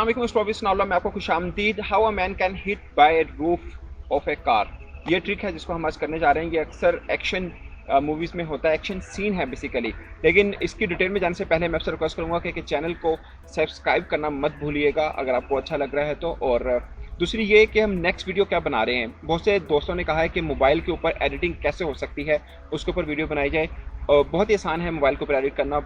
अस्सलाम वालेकुम स्टॉबिस मैं आपको खुशामदीद। How a man can hit by roof of a car, ये ट्रिक है जिसको हम आज करने जा रहे हैं। ये अक्सर एक्शन मूवीज़ में होता है, एक्शन सीन है बेसिकली। लेकिन इसकी डिटेल में जाने से पहले मैं आपसे रिक्वेस्ट करूंगा कि चैनल को सब्सक्राइब करना मत भूलिएगा अगर आपको अच्छा लग रहा है तो। और दूसरी ये कि हम नेक्स्ट वीडियो क्या बना रहे हैं। बहुत से दोस्तों ने कहा है कि मोबाइल के ऊपर एडिटिंग कैसे हो सकती है, उसके ऊपर वीडियो बनाई जाए। बहुत ही आसान है मोबाइल के ऊपर एडिट करना,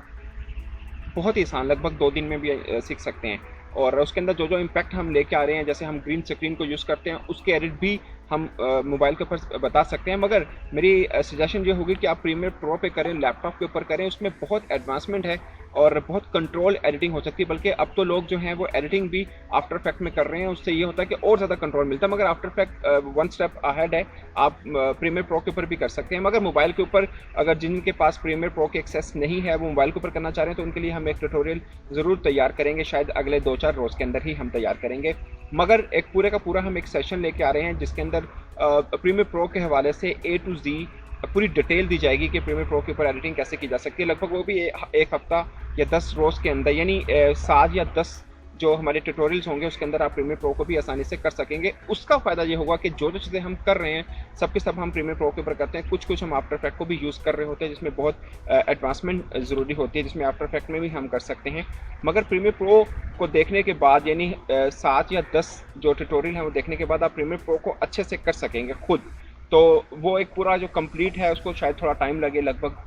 बहुत ही आसान, लगभग 2 दिन में भी सीख सकते हैं। और उसके अंदर जो जो इम्पैक्ट हम लेके आ रहे हैं, जैसे हम ग्रीन स्क्रीन को यूज़ करते हैं, उसके एडिट भी हम मोबाइल के ऊपर बता सकते हैं। मगर मेरी सजेशन ये होगी कि आप प्रीमियर प्रो पे करें, लैपटॉप के ऊपर करें, उसमें बहुत एडवांसमेंट है और बहुत कंट्रोल एडिटिंग हो सकती है। बल्कि अब तो लोग जो हैं वो एडिटिंग भी आफ्टर इफेक्ट में कर रहे हैं, उससे ये होता है कि और ज़्यादा कंट्रोल मिलता है। मगर after effect one step ahead है, आप प्रीमियर प्रो के ऊपर भी कर सकते हैं। मगर मोबाइल के ऊपर अगर जिनके पास प्रीमियर प्रो की एक्सेस नहीं है, वो मोबाइल के ऊपर करना चाह रहे हैं, तो उनके लिए हम एक ट्यूटोरियल ज़रूर तैयार करेंगे। शायद अगले 2-4 रोज़ के अंदर ही हम तैयार करेंगे। मगर एक पूरे का पूरा हम एक सेशन लेके आ रहे हैं जिसके अंदर प्रीमियर प्रो के हवाले से A to Z पूरी डिटेल दी जाएगी कि प्रीमियर प्रो के ऊपर एडिटिंग कैसे की जा सकती है। लगभग वो भी एक हफ्ता या 10 रोज़ के अंदर, यानी 7 या 10 जो हमारे ट्यूटोरियल्स होंगे उसके अंदर आप प्रीमियर प्रो को भी आसानी से कर सकेंगे। उसका फ़ायदा ये होगा कि जो जो चीज़ें हम कर रहे हैं सब के सब हम प्रीमियर प्रो के ऊपर करते हैं। कुछ हम आफ्टर इफेक्ट को भी यूज़ कर रहे होते हैं जिसमें बहुत एडवांसमेंट ज़रूरी होती है, जिसमें आफ्टर इफेक्ट में भी हम कर सकते हैं। मगर प्रीमियर प्रो को देखने के बाद, यानी 7 या 10 जो ट्यूटोरियल है वो देखने के बाद आप प्रीमियर प्रो को अच्छे से कर सकेंगे खुद। तो वो एक पूरा जो कंप्लीट है उसको शायद थोड़ा टाइम लगे, लगभग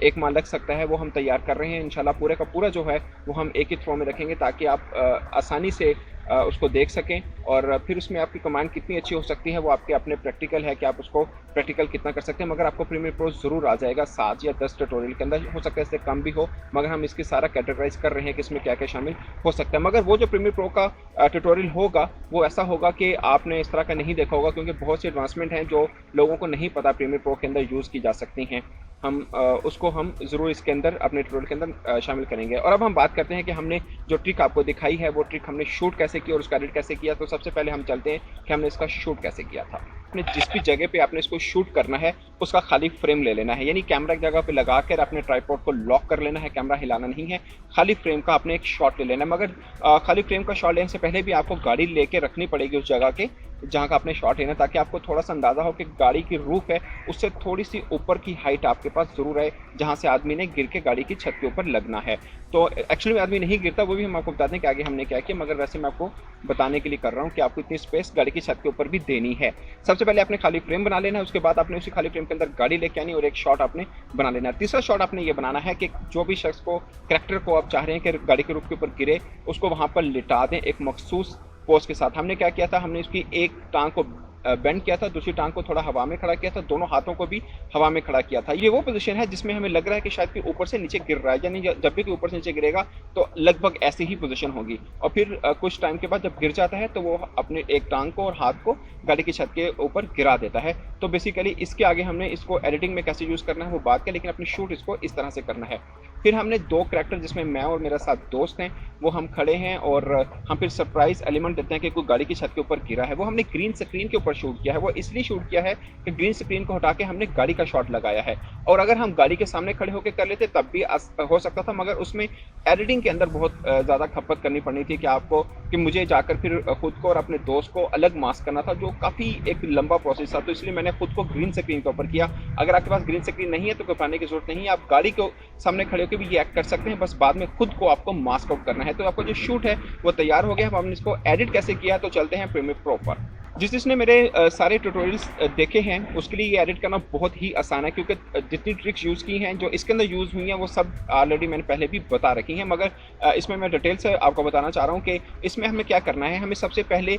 1 माह लग सकता है। वो हम तैयार कर रहे हैं इंशाल्लाह। पूरे का पूरा जो है वो हम एक ही थ्रो में रखेंगे ताकि आप आसानी से उसको देख सकें। और फिर उसमें आपकी कमांड कितनी अच्छी हो सकती है वो आपके अपने प्रैक्टिकल है कि आप उसको प्रैक्टिकल कितना कर सकते हैं। मगर आपको प्रीमियर प्रो ज़रूर आ जाएगा 7 या 10 ट्यूटोरियल के अंदर, हो सकता है इससे कम भी हो। मगर हम इसकी सारा कैटेगराइज कर रहे हैं कि इसमें क्या क्या शामिल हो सकता है। मगर वो जो प्रीमियर प्रो का ट्यूटोरियल होगा वो ऐसा होगा कि आपने इस तरह का नहीं देखा होगा, क्योंकि बहुत सी एडवांसमेंट हैं जो लोगों को नहीं पता प्रीमियर प्रो के अंदर यूज़ की जा सकती हैं। हम उसको हम ज़रूर इसके अंदर अपने ट्यूटोरियल के अंदर शामिल करेंगे। और अब हम बात करते हैं कि हमने जो ट्रिक आपको दिखाई है वो ट्रिक हमने शूट कैसे की और उसका एडिट कैसे किया। तो सबसे पहले हम चलते हैं कि हमने इसका शूट कैसे किया था। आपने जिस भी जगह पे आपने इसको शूट करना है उसका खाली फ्रेम ले लेना है, यानी कैमरा की जगह पे लगा कर अपने ट्राइपॉड को लॉक कर लेना है, कैमरा हिलाना नहीं है। खाली फ्रेम का आपने एक शॉट ले लेना है। मगर खाली फ्रेम का शॉट लेने से पहले भी आपको गाड़ी लेके रखनी पड़ेगी उस जगह के जहाँ का आपने शॉट लेना, ताकि आपको थोड़ा सा अंदाज़ा हो कि गाड़ी की रूफ है उससे थोड़ी सी ऊपर की हाइट आपके पास ज़रूर है जहाँ से आदमी ने गिर के गाड़ी की छत के ऊपर लगना है। तो एक्चुअली में आदमी नहीं गिरता, वो भी हम आपको बताते हैं कि आगे हमने क्या किया। मगर वैसे मैं आपको बताने के लिए कर रहा हूँ कि आपको इतनी स्पेस गाड़ी की छत के ऊपर भी देनी है। सबसे पहले आपने खाली फ्रेम बना लेना है, उसके बाद आपने उसी खाली फ्रेम के अंदर गाड़ी लेके आनी और एक शॉट आपने बना लेना है। तीसरा शॉट आपने ये बनाना है कि जो भी शख्स को, कैरेक्टर को आप चाह रहे हैं कि गाड़ी के रूफ के ऊपर गिरे, उसको वहाँ पर लिटा दें एक मखसूस पोज के साथ। हमने क्या किया था, हमने उसकी एक टांग को बेंड किया था, दूसरी टांग को थोड़ा हवा में खड़ा किया था, दोनों हाथों को भी हवा में खड़ा किया था। ये वो पोजीशन है जिसमें हमें लग रहा है कि शायद कि ऊपर से नीचे गिर रहा है, यानी जब भी ऊपर से नीचे गिरेगा तो लगभग ऐसी ही पोजीशन होगी। और फिर कुछ टाइम के बाद जब गिर जाता है तो वो अपने एक टांग को और हाथ को गाड़ी की छत के ऊपर गिरा देता है। तो बेसिकली इसके आगे हमने इसको एडिटिंग में कैसे यूज़ करना है वो बात है, लेकिन अपनी शूट इसको इस तरह से करना है। फिर हमने 2 करैक्टर जिसमें मैं और मेरा साथ दोस्त हैं वो हम खड़े हैं और हम फिर सरप्राइज एलिमेंट देते हैं कि कोई गाड़ी की छत के ऊपर गिरा है। वो हमने ग्रीन स्क्रीन के ऊपर शूट किया है। वो इसलिए शूट किया है कि ग्रीन स्क्रीन को हटा के हमने गाड़ी का शॉट लगाया है। और अगर हम गाड़ी के सामने खड़े होकर कर लेते तब भी हो सकता था, मगर उसमें एडिटिंग के अंदर बहुत ज़्यादा खपत करनी पड़नी थी कि आपको, कि मुझे जाकर फिर खुद को और अपने दोस्त को अलग मास्क करना था, जो काफ़ी एक लंबा प्रोसेस था। तो इसलिए मैंने खुद को ग्रीन स्क्रीन के ऊपर किया। अगर आपके पास ग्रीन स्क्रीन नहीं है तो घबराने की जरूरत नहीं है, आप गाड़ी के सामने खड़े होकर भी ये एक्ट कर सकते हैं, बस बाद में खुद को आपको मास्क आउट करना है। तो आपको जो शूट है वो तैयार हो गया। अब हमने इसको एडिट कैसे किया तो चलते हैं प्रीमियर प्रो पर। जिसने मेरे सारे ट्यूटोरियल्स देखे हैं उसके लिए ये एडिट करना बहुत ही आसान है, क्योंकि जितनी ट्रिक्स यूज़ की हैं जो इसके अंदर यूज़ हुई हैं वो सब ऑलरेडी मैंने पहले भी बता रखी हैं। मगर इसमें मैं डिटेल से आपको बताना चाह रहा हूँ कि इसमें हमें क्या करना है। हमें सबसे पहले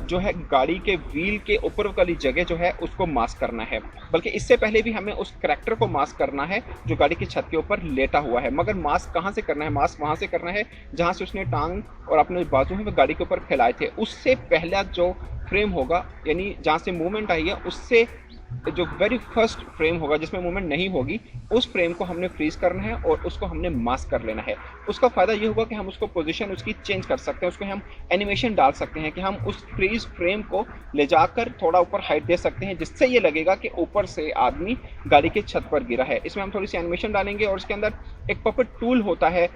जो है गाड़ी के व्हील के ऊपर वाली जगह जो है उसको मास्क करना है, बल्कि इससे पहले भी हमें उस करैक्टर को मास्क करना है जो गाड़ी की छत के ऊपर लेटा हुआ है। मगर मास्क कहाँ से करना है, मास्क वहाँ से करना है जहाँ से उसने टांग और अपने बाजू में गाड़ी के ऊपर फैलाए थे। उससे पहला जो फ्रेम होगा, यानी जहाँ से मूवमेंट आई है उससे जो वेरी फर्स्ट फ्रेम होगा जिसमें मूवमेंट नहीं होगी, उस फ्रेम को हमने फ्रीज करना है और उसको हमने मास्क कर लेना है। उसका फ़ायदा ये होगा कि हम उसको पोजीशन उसकी चेंज कर सकते हैं, उसमें हम एनिमेशन डाल सकते हैं कि हम उस फ्रीज फ्रेम को ले जाकर थोड़ा ऊपर हाइट दे सकते हैं, जिससे ये लगेगा कि ऊपर से आदमी गाड़ी के छत पर गिरा है। इसमें हम थोड़ी सी एनिमेशन डालेंगे और उसके अंदर एक पपेट टूल होता है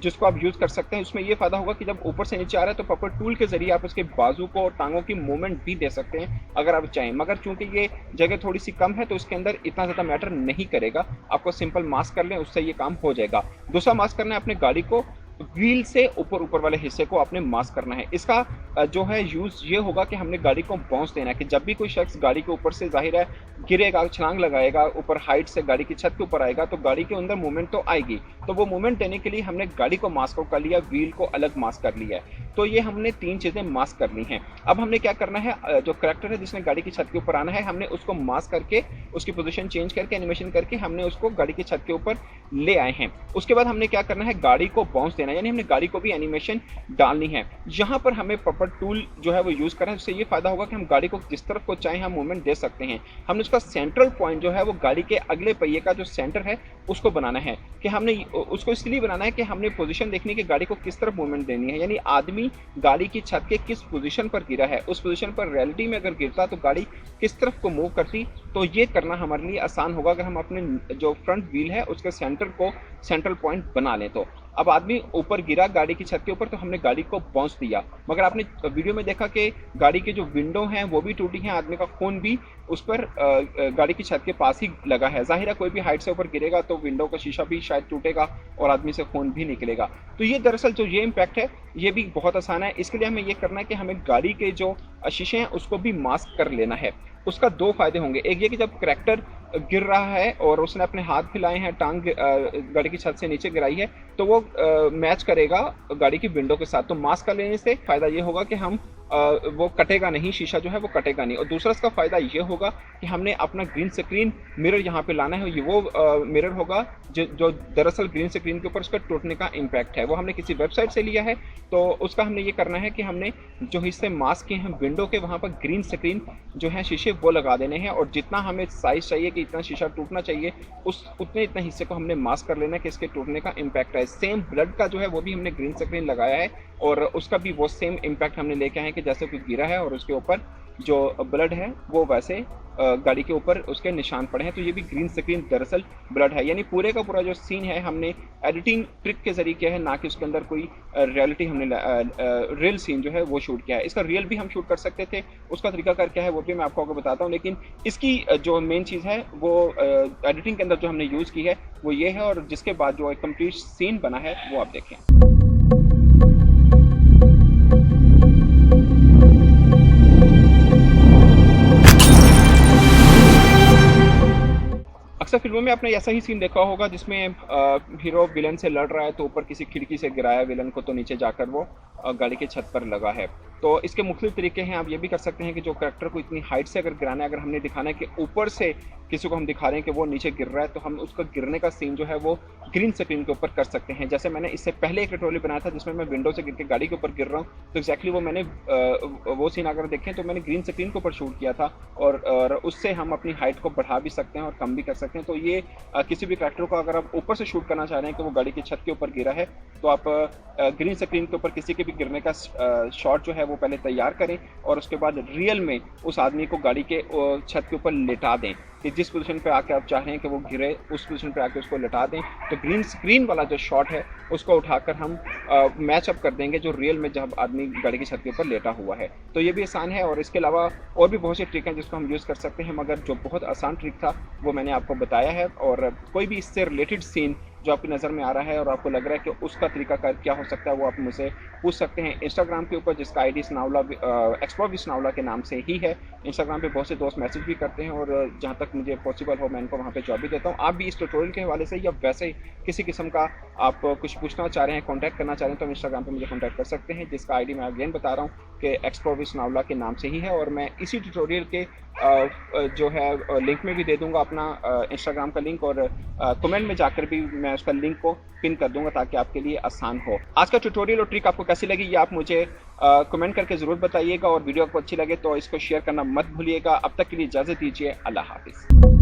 जिसको आप यूज़ कर सकते हैं। उसमें ये फ़ायदा होगा कि जब ऊपर से नीचे आ रहा है तो पपेट टूल के ज़रिए आप उसके बाजू को और टांगों की मूवमेंट भी दे सकते हैं अगर आप चाहें, मगर चूंकि ये जगह थोड़ी सी कम है तो इसके अंदर इतना ज़्यादा मैटर नहीं करेगा। आपको सिंपल मास्क कर लें, उससे ये काम हो जाएगा। दूसरा मास्क करना है अपने गाड़ी को व्हील से ऊपर वाले हिस्से को आपने मास्क करना है। इसका जो है यूज़ ये होगा कि हमने गाड़ी को बाउंस देना है कि जब भी कोई शख्स गाड़ी के ऊपर से ज़ाहिर है गिरेगा, छलांग लगाएगा, ऊपर हाइट से गाड़ी की छत के ऊपर आएगा तो गाड़ी के अंदर मूवमेंट तो आएगी। तो वो मूवमेंट देने के लिए हमने गाड़ी को मास्क कर लिया, व्हील को अलग मास्क कर लिया है। तो ये हमने 3 चीज़ें मास्क करनी हैं। अब हमने क्या करना है, जो करैक्टर है जिसने गाड़ी की छत के ऊपर आना है, हमने उसको मास्क करके उसकी पोजीशन चेंज करके एनिमेशन करके हमने उसको गाड़ी की छत के ऊपर ले आए हैं। उसके बाद हमने क्या करना है, गाड़ी को बाउंस देना है, यानी हमने गाड़ी को भी एनिमेशन डालनी है। यहाँ पर हमें पपेट टूल जो है वो यूज़ करें, जिससे ये फायदा होगा कि हम गाड़ी को जिस तरफ को चाहें हम मूवमेंट दे सकते हैं। हमने उसका सेंट्रल पॉइंट जो है वो गाड़ी के अगले पहिए का जो सेंटर है उसको बनाना है कि हमने उसको इसलिए बनाना है कि हमने पोजीशन देखनी है कि गाड़ी को किस तरफ मूवमेंट देनी है, यानी आदमी गाड़ी की छत के किस पोजीशन पर गिरा है, उस पोजीशन पर रियलिटी में अगर गिरता तो गाड़ी किस तरफ को मूव करती। तो ये करना हमारे लिए आसान होगा अगर हम अपने जो फ्रंट व्हील है उसके सेंटर को सेंट्रल पॉइंट बना लें। तो अब आदमी ऊपर गिरा गाड़ी की छत के ऊपर तो हमने गाड़ी को बाउंस दिया, मगर आपने वीडियो में देखा कि गाड़ी के जो विंडो हैं वो भी टूटी हैं, आदमी का खून भी उस पर गाड़ी की छत के पास ही लगा है। जाहिर है कोई भी हाइट से ऊपर गिरेगा तो विंडो का शीशा भी शायद टूटेगा और आदमी से खून भी निकलेगा। तो ये दरअसल जो ये इम्पैक्ट है ये भी बहुत आसान है। इसके लिए हमें ये करना है कि हमें गाड़ी के जो शीशे हैं उसको भी मास्क कर लेना है। उसका 2 फायदे होंगे, एक ये कि जब करैक्टर गिर रहा है और उसने अपने हाथ फैलाए हैं, टांग गाड़ी की छत से नीचे गिराई है, तो वो मैच करेगा गाड़ी की विंडो के साथ। तो मास्क कर लेने से फ़ायदा ये होगा कि हम वो कटेगा नहीं, शीशा जो है वो कटेगा नहीं। और दूसरा इसका फ़ायदा ये होगा कि हमने अपना ग्रीन स्क्रीन मिरर यहाँ पे लाना है। ये वो मिरर होगा जो दरअसल ग्रीन स्क्रीन के ऊपर उसका टूटने का इम्पैक्ट है, वो हमने किसी वेबसाइट से लिया है। तो उसका हमने ये करना है कि हमने जो हिस्से मास्क के हैं विंडो के, वहाँ पर ग्रीन स्क्रीन जो है शीशे वो लगा देने हैं, और जितना हमें साइज़ चाहिए कि इतना शीशा टूटना चाहिए इतने हिस्से को हमने मास्क कर लेना है कि इसके टूटने का इम्पैक्ट है। सेम ब्लड का जो है वो भी हमने ग्रीन स्क्रीन लगाया है और उसका भी वो सेम इम्पैक्ट हमने लेके आए हैं कि जैसे कोई गिरा है और उसके ऊपर जो ब्लड है वो वैसे गाड़ी के ऊपर उसके निशान पड़े हैं। तो ये भी ग्रीन स्क्रीन दरअसल ब्लड है, यानी पूरे का पूरा जो सीन है हमने एडिटिंग ट्रिक के जरिए किया है, ना कि उसके अंदर कोई रियलिटी हमने रियल सीन जो है वो शूट किया है। इसका रियल भी हम शूट कर सकते थे, उसका तरीकाकार क्या है वो भी मैं आपको बताता हूँ, लेकिन इसकी जो मेन चीज़ है वो एडिटिंग के अंदर जो हमने यूज़ की है वो ये है, और जिसके बाद जो एक कंप्लीट सीन बना है वो आप देखें। अक्सर फिल्मों में आपने ऐसा ही सीन देखा होगा जिसमें हीरो विलन से लड़ रहा है तो ऊपर किसी खिड़की से गिराया विलन को, तो नीचे जाकर वो गाड़ी के छत पर लगा है। तो इसके मुख्तलिफ तरीके हैं। आप ये भी कर सकते हैं कि जो कैरेक्टर को इतनी हाइट से अगर गिराना है, अगर हमने दिखाना है कि ऊपर से किसी को हम दिखा रहे हैं कि वो नीचे गिर रहा है, तो हम उसका गिरने का सीन जो है वो ग्रीन स्क्रीन के ऊपर कर सकते हैं। जैसे मैंने इससे पहले एक ट्यूटोरियल बनाया था जिसमें मैं विंडो से गिर के गाड़ी के ऊपर गिर रहा हूँ, तो एक्जैक्टली वो मैंने वो सीन अगर देखें तो मैंने ग्रीन स्क्रीन के ऊपर शूट किया था, और उससे हम अपनी हाइट को बढ़ा भी सकते हैं और कम भी कर सकते हैं। तो ये किसी भी कैरेक्टर को अगर आप ऊपर से शूट करना चाह रहे हैं कि वो गाड़ी की छत के ऊपर गिरा है, तो आप ग्रीन स्क्रीन के ऊपर किसी के भी गिरने का शॉट जो है वो पहले तैयार करें और उसके बाद रियल में उस आदमी को गाड़ी के छत के ऊपर लेटा दें कि जिस पोजीशन पे आके आप चाह रहे हैं कि वो गिरे उस पोजीशन पे आके उसको लेटा दें। तो ग्रीन स्क्रीन वाला जो शॉट है उसको उठाकर हम मैच अप कर देंगे जो रियल में जब आदमी गाड़ी की छत के ऊपर लेटा हुआ है। तो ये भी आसान है, और इसके अलावा और भी बहुत से ट्रिक हैं जिसको हम यूज़ कर सकते हैं, मगर जो बहुत आसान ट्रिक था वो मैंने आपको बताया है। और कोई भी इससे रिलेटेड सीन जो आपकी नज़र में आ रहा है और आपको लग रहा है कि उसका तरीकाकार क्या हो सकता है, वो आप मुझसे पूछ सकते हैं इंस्टाग्राम के ऊपर, जिसका आईडी स्नावला एक्सप्लोर विद स्नावला के नाम से ही है। इंस्टाग्राम पे बहुत से दोस्त मैसेज भी करते हैं और जहाँ तक मुझे पॉसिबल हो मैं इनको वहाँ पे जवाब भी देता हूँ। आप भी इस ट्यूटोरियल के हवाले से या वैसे किसी किस्म का आप कुछ पूछना चाह रहे हैं, कॉन्टैक्ट करना चाह रहे हैं, तो इंस्टाग्राम पर मुझे कॉन्टैक्ट कर सकते हैं, जिसका आईडी मैं अगेन बता रहा हूँ कि एक्सप्लोर विद स्नावला के नाम से ही है। और मैं इसी ट्यूटोरियल के जो है लिंक में भी दे दूंगा अपना इंस्टाग्राम का लिंक, और कमेंट में जाकर भी मैं उसका लिंक को पिन कर दूंगा ताकि आपके लिए आसान हो। आज का ट्यूटोरियल और ट्रिक आपको कैसी लगी ये आप मुझे कमेंट करके ज़रूर बताइएगा, और वीडियो आपको अच्छी लगे तो इसको शेयर करना मत भूलिएगा। अब तक के लिए इजाज़त दीजिए, अल्लाह हाफिज़।